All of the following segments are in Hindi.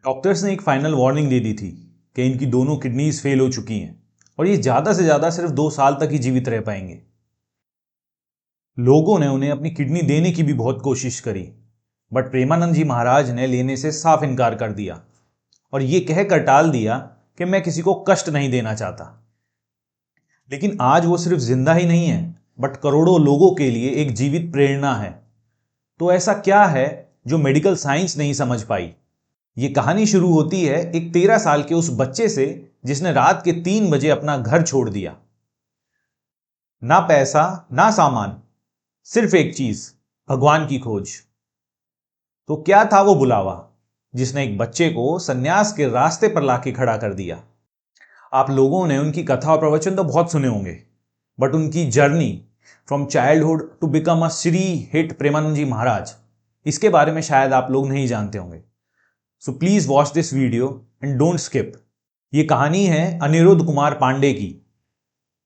डॉक्टर्स ने एक फाइनल वार्निंग दे दी थी कि इनकी दोनों किडनीज फेल हो चुकी हैं और ये ज़्यादा से ज़्यादा सिर्फ 2 साल तक ही जीवित रह पाएंगे। लोगों ने उन्हें अपनी किडनी देने की भी बहुत कोशिश करी, बट प्रेमानंद जी महाराज ने लेने से साफ इनकार कर दिया और ये कहकर टाल दिया कि मैं किसी को कष्ट नहीं देना चाहता। लेकिन आज वो सिर्फ जिंदा ही नहीं है, बट करोड़ों लोगों के लिए एक जीवित प्रेरणा है। तो ऐसा क्या है जो मेडिकल साइंस नहीं समझ पाई? ये कहानी शुरू होती है एक 13 साल के उस बच्चे से जिसने रात के 3 बजे अपना घर छोड़ दिया। ना पैसा ना सामान, सिर्फ एक चीज, भगवान की खोज। तो क्या था वो बुलावा जिसने एक बच्चे को सन्यास के रास्ते पर लाके खड़ा कर दिया? आप लोगों ने उनकी कथा और प्रवचन तो बहुत सुने होंगे, बट उनकी journey from childhood to become a Shri Hit Premanand ji Maharaj, इसके बारे में शायद आप लोग नहीं जानते होंगे। So please watch this video and don't skip. ये कहानी है अनिरुद्ध कुमार पांडे की,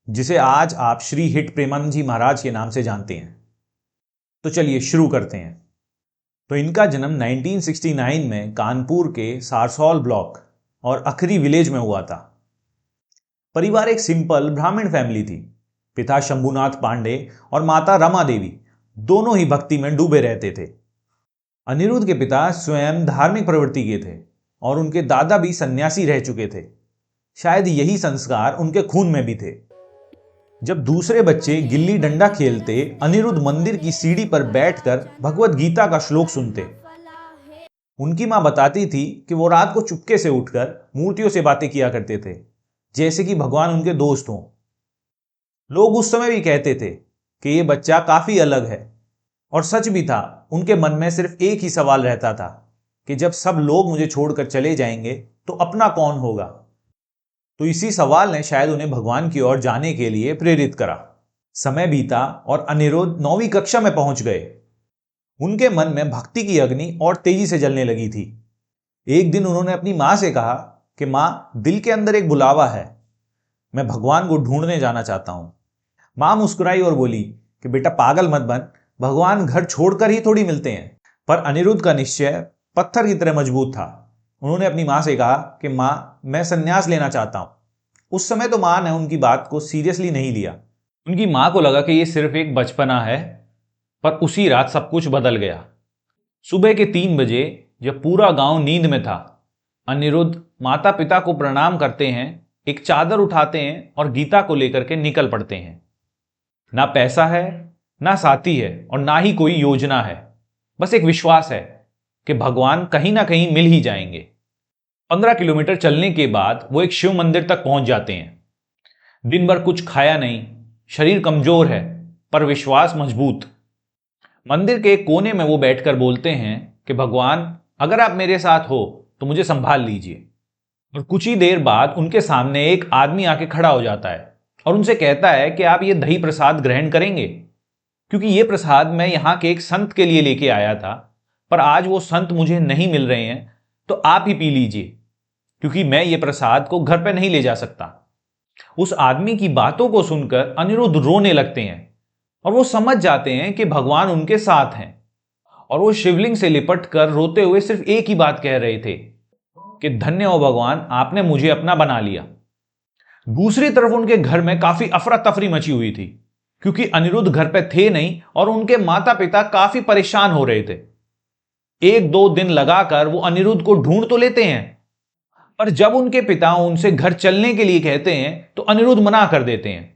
जिसे आज आप श्री हिट प्रेमानंद जी महाराज के नाम से जानते हैं। तो चलिए शुरू करते हैं। तो इनका जन्म 1969 में कानपुर के सारसौल ब्लॉक और अखरी विलेज में हुआ था। परिवार एक सिंपल ब्राह्मण फैमिली थी। पिता शंभुनाथ पांडे और माता रमा देवी दोनों ही भक्ति में डूबे रहते थे। अनिरुद्ध के पिता स्वयं धार्मिक प्रवृत्ति के थे और उनके दादा भी सन्यासी रह चुके थे। शायद यही संस्कार उनके खून में भी थे। जब दूसरे बच्चे गिल्ली डंडा खेलते, अनिरुद्ध मंदिर की सीढ़ी पर बैठकर भगवत गीता का श्लोक सुनते। उनकी मां बताती थी कि वो रात को चुपके से उठकर मूर्तियों से बातें किया करते थे, जैसे कि भगवान उनके दोस्त हों। लोग उस समय भी कहते थे कि ये बच्चा काफी अलग है, और सच भी था। उनके मन में सिर्फ एक ही सवाल रहता था कि जब सब लोग मुझे छोड़कर चले जाएंगे तो अपना कौन होगा। तो इसी सवाल ने शायद उन्हें भगवान की ओर जाने के लिए प्रेरित करा। समय बीता और अनिरुद्ध 9वीं कक्षा में पहुंच गए। उनके मन में भक्ति की अग्नि और तेजी से जलने लगी थी। एक दिन उन्होंने अपनी मां से कहा कि मां, दिल के अंदर एक बुलावा है, मैं भगवान को ढूंढने जाना चाहता हूं। मां मुस्कुराई और बोली कि बेटा पागल मत बन, भगवान घर छोड़कर ही थोड़ी मिलते हैं। पर अनिरुद्ध का निश्चय पत्थर की तरह मजबूत था। उन्होंने अपनी मां से कहा कि मां, मैं संन्यास लेना चाहता हूं। उस समय तो मां ने उनकी बात को सीरियसली नहीं लिया। उनकी मां को लगा कि यह सिर्फ एक बचपना है। पर उसी रात सब कुछ बदल गया। सुबह के 3 बजे जब पूरा गांव नींद में था, अनिरुद्ध माता पिता को प्रणाम करते हैं, एक चादर उठाते हैं और गीता को लेकर के निकल पड़ते हैं। ना पैसा है, ना साथी है और ना ही कोई योजना है। बस एक विश्वास है कि भगवान कहीं ना कहीं मिल ही जाएंगे। 15 किलोमीटर चलने के बाद वो एक शिव मंदिर तक पहुंच जाते हैं। दिन भर कुछ खाया नहीं, शरीर कमजोर है पर विश्वास मजबूत। मंदिर के एक कोने में वो बैठकर बोलते हैं कि भगवान, अगर आप मेरे साथ हो तो मुझे संभाल लीजिए। और कुछ ही देर बाद उनके सामने एक आदमी आके खड़ा हो जाता है और उनसे कहता है कि आप ये दही प्रसाद ग्रहण करेंगे, क्योंकि ये प्रसाद मैं यहां के एक संत के लिए लेके आया था, पर आज वो संत मुझे नहीं मिल रहे हैं, तो आप ही पी लीजिए, क्योंकि मैं ये प्रसाद को घर पे नहीं ले जा सकता। उस आदमी की बातों को सुनकर अनिरुद्ध रोने लगते हैं और वो समझ जाते हैं कि भगवान उनके साथ हैं। और वो शिवलिंग से लिपट कर रोते हुए सिर्फ एक ही बात कह रहे थे कि धन्य हो भगवान, आपने मुझे अपना बना लिया। दूसरी तरफ उनके घर में काफी अफरा तफरी मची हुई थी, क्योंकि अनिरुद्ध घर पे थे नहीं और उनके माता पिता काफी परेशान हो रहे थे। 1-2 दिन लगाकर वो अनिरुद्ध को ढूंढ तो लेते हैं, पर जब उनके पिता उनसे घर चलने के लिए कहते हैं तो अनिरुद्ध मना कर देते हैं।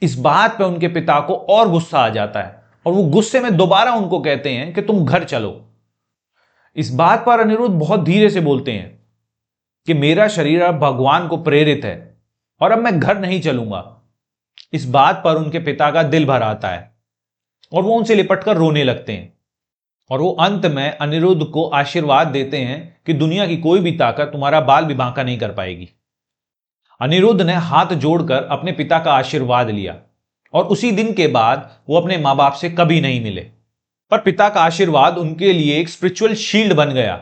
इस बात पे उनके पिता को और गुस्सा आ जाता है और वो गुस्से में दोबारा उनको कहते हैं कि तुम घर चलो। इस बात पर अनिरुद्ध बहुत धीरे से बोलते हैं कि मेरा शरीर अब भगवान को प्रेरित है और अब मैं घर नहीं चलूंगा। इस बात पर उनके पिता का दिल भर आता है और वो उनसे लिपटकर रोने लगते हैं। और वो अंत में अनिरुद्ध को आशीर्वाद देते हैं कि दुनिया की कोई भी ताकत तुम्हारा बाल भी बांका नहीं कर पाएगी। अनिरुद्ध ने हाथ जोड़कर अपने पिता का आशीर्वाद लिया और उसी दिन के बाद वो अपने मां बाप से कभी नहीं मिले। पर पिता का आशीर्वाद उनके लिए एक स्पिरिचुअल शील्ड बन गया।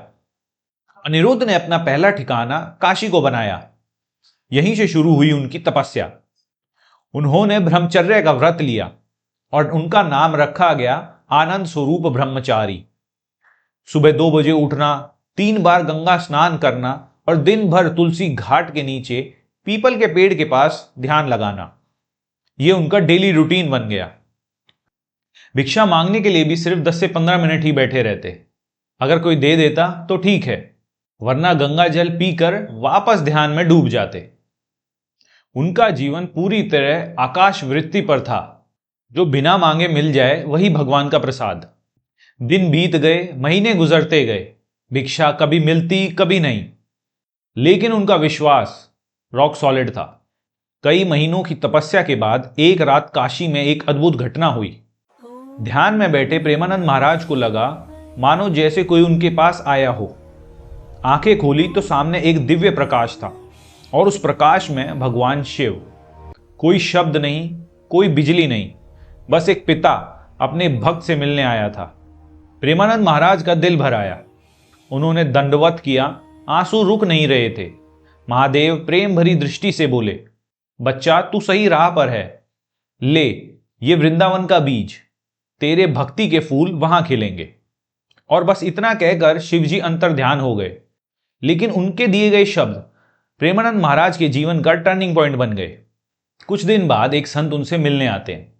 अनिरुद्ध ने अपना पहला ठिकाना काशी को बनाया। यहीं से शुरू हुई उनकी तपस्या। उन्होंने ब्रह्मचर्य का व्रत लिया और उनका नाम रखा गया आनंद स्वरूप ब्रह्मचारी। सुबह 2 बजे उठना, 3 बार गंगा स्नान करना और दिन भर तुलसी घाट के नीचे पीपल के पेड़ के पास ध्यान लगाना, यह उनका डेली रूटीन बन गया। भिक्षा मांगने के लिए भी सिर्फ 10 से 15 मिनट ही बैठे रहते। अगर कोई दे देता तो ठीक है, वरना गंगा जल पीकर वापस ध्यान में डूब जाते। उनका जीवन पूरी तरह आकाश वृत्ति पर था। जो बिना मांगे मिल जाए वही भगवान का प्रसाद। दिन बीत गए, महीने गुजरते गए, भिक्षा कभी मिलती कभी नहीं, लेकिन उनका विश्वास रॉक सॉलिड था। कई महीनों की तपस्या के बाद एक रात काशी में एक अद्भुत घटना हुई। ध्यान में बैठे प्रेमानंद महाराज को लगा मानो जैसे कोई उनके पास आया हो। आंखें खोली तो सामने एक दिव्य प्रकाश था और उस प्रकाश में भगवान शिव। कोई शब्द नहीं, कोई बिजली नहीं, बस एक पिता अपने भक्त से मिलने आया था। प्रेमानंद महाराज का दिल भर आया। उन्होंने दंडवत किया, आंसू रुक नहीं रहे थे। महादेव प्रेम भरी दृष्टि से बोले, बच्चा तू सही राह पर है, ले ये वृंदावन का बीज, तेरे भक्ति के फूल वहां खिलेंगे। और बस इतना कहकर शिवजी अंतर ध्यान हो गए। लेकिन उनके दिए गए शब्द प्रेमानंद महाराज के जीवन का टर्निंग पॉइंट बन गए। कुछ दिन बाद एक संत उनसे मिलने आते हैं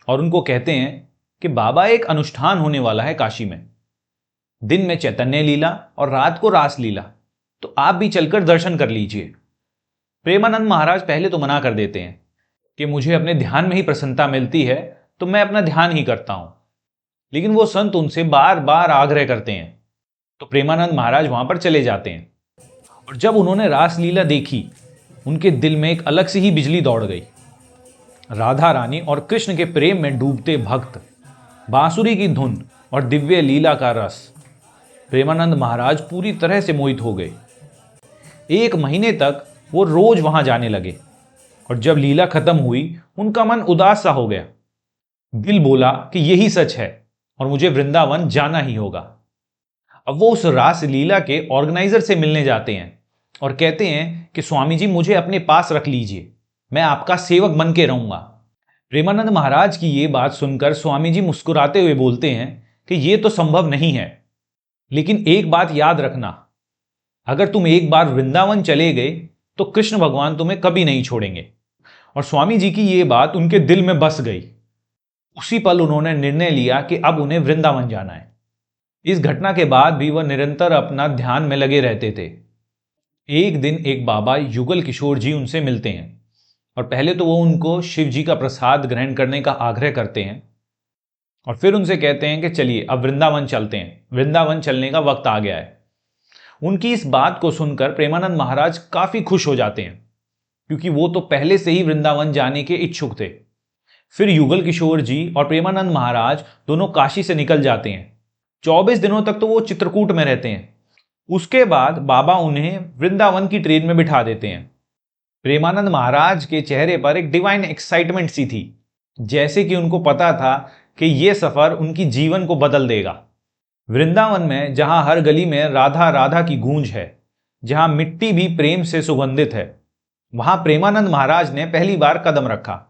और उनको कहते हैं कि बाबा एक अनुष्ठान होने वाला है काशी में। दिन में चैतन्य लीला और रात को रास लीला, तो आप भी चलकर दर्शन कर लीजिए। प्रेमानंद महाराज पहले तो मना कर देते हैं कि मुझे अपने ध्यान में ही प्रसन्नता मिलती है, तो मैं अपना ध्यान ही करता हूं। लेकिन वो संत उनसे बार बार आग्रह करते हैं, तो प्रेमानंद महाराज वहां पर चले जाते हैं। और जब उन्होंने रास लीला देखी, उनके दिल में एक अलग सी ही बिजली दौड़ गई। राधा रानी और कृष्ण के प्रेम में डूबते भक्त, बांसुरी की धुन और दिव्य लीला का रस। प्रेमानंद महाराज पूरी तरह से मोहित हो गए। 1 महीने तक वो रोज वहां जाने लगे और जब लीला खत्म हुई उनका मन उदास सा हो गया। दिल बोला कि यही सच है और मुझे वृंदावन जाना ही होगा। अब वो उस रास लीला के ऑर्गेनाइजर से मिलने जाते हैं और कहते हैं कि स्वामी जी मुझे अपने पास रख लीजिए, मैं आपका सेवक बन के रहूंगा। प्रेमानंद महाराज की ये बात सुनकर स्वामी जी मुस्कुराते हुए बोलते हैं कि ये तो संभव नहीं है, लेकिन एक बात याद रखना, अगर तुम एक बार वृंदावन चले गए तो कृष्ण भगवान तुम्हें कभी नहीं छोड़ेंगे। और स्वामी जी की ये बात उनके दिल में बस गई। उसी पल उन्होंने निर्णय लिया कि अब उन्हें वृंदावन जाना है। इस घटना के बाद भी वह निरंतर अपना ध्यान में लगे रहते थे। एक दिन एक बाबा युगल किशोर जी उनसे मिलते हैं और पहले तो वो उनको शिव जी का प्रसाद ग्रहण करने का आग्रह करते हैं और फिर उनसे कहते हैं कि चलिए अब वृंदावन चलते हैं, वृंदावन चलने का वक्त आ गया है। उनकी इस बात को सुनकर प्रेमानंद महाराज काफी खुश हो जाते हैं, क्योंकि वो तो पहले से ही वृंदावन जाने के इच्छुक थे। फिर युगल किशोर जी और प्रेमानंद महाराज दोनों काशी से निकल जाते हैं। 24 दिनों तक तो वो चित्रकूट में रहते हैं। उसके बाद बाबा उन्हें वृंदावन की ट्रेन में बिठा देते हैं। प्रेमानंद महाराज के चेहरे पर एक डिवाइन एक्साइटमेंट सी थी, जैसे कि उनको पता था कि यह सफर उनकी जीवन को बदल देगा। वृंदावन में जहां हर गली में राधा राधा की गूंज है, जहां मिट्टी भी प्रेम से सुगंधित है, वहां प्रेमानंद महाराज ने पहली बार कदम रखा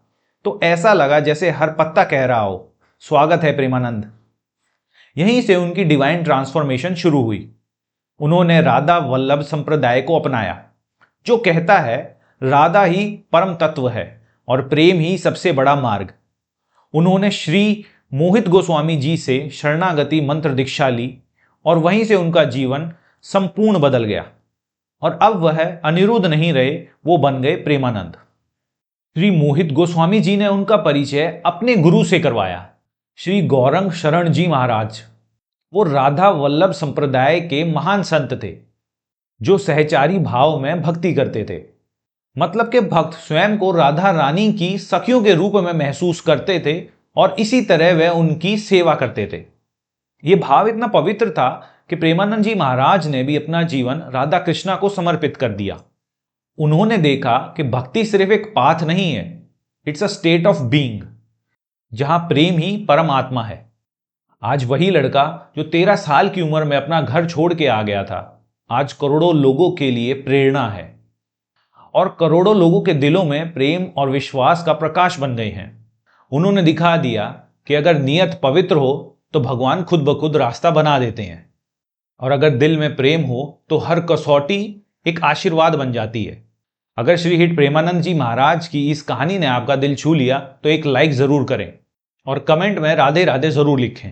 तो ऐसा लगा जैसे हर पत्ता कह रहा हो, स्वागत है प्रेमानंद। यहीं से उनकी डिवाइन ट्रांसफॉर्मेशन शुरू हुई। उन्होंने राधा वल्लभ संप्रदाय को अपनाया, जो कहता है राधा ही परम तत्व है और प्रेम ही सबसे बड़ा मार्ग। उन्होंने श्री मोहित गोस्वामी जी से शरणागति मंत्र दीक्षा ली और वहीं से उनका जीवन संपूर्ण बदल गया। और अब वह अनिरुद्ध नहीं रहे, वो बन गए प्रेमानंद। श्री मोहित गोस्वामी जी ने उनका परिचय अपने गुरु से करवाया, श्री गौरंग शरण जी महाराज। वो राधा वल्लभ संप्रदाय के महान संत थे, जो सहचारी भाव में भक्ति करते थे। मतलब के भक्त स्वयं को राधा रानी की सखियों के रूप में महसूस करते थे और इसी तरह वे उनकी सेवा करते थे। यह भाव इतना पवित्र था कि प्रेमानंद जी महाराज ने भी अपना जीवन राधा कृष्णा को समर्पित कर दिया। उन्होंने देखा कि भक्ति सिर्फ एक पाथ नहीं है, it's a state of being, जहां प्रेम ही परमात्मा है। आज वही लड़का जो 13 साल की उम्र में अपना घर छोड़ के आ गया था, आज करोड़ों लोगों के लिए प्रेरणा है और करोड़ों लोगों के दिलों में प्रेम और विश्वास का प्रकाश बन गए हैं। उन्होंने दिखा दिया कि अगर नियत पवित्र हो तो भगवान खुद ब खुद रास्ता बना देते हैं। और अगर दिल में प्रेम हो तो हर कसौटी एक आशीर्वाद बन जाती है। अगर श्री हिट प्रेमानंद जी महाराज की इस कहानी ने आपका दिल छू लिया तो एक लाइक ज़रूर करें और कमेंट में राधे राधे ज़रूर लिखें।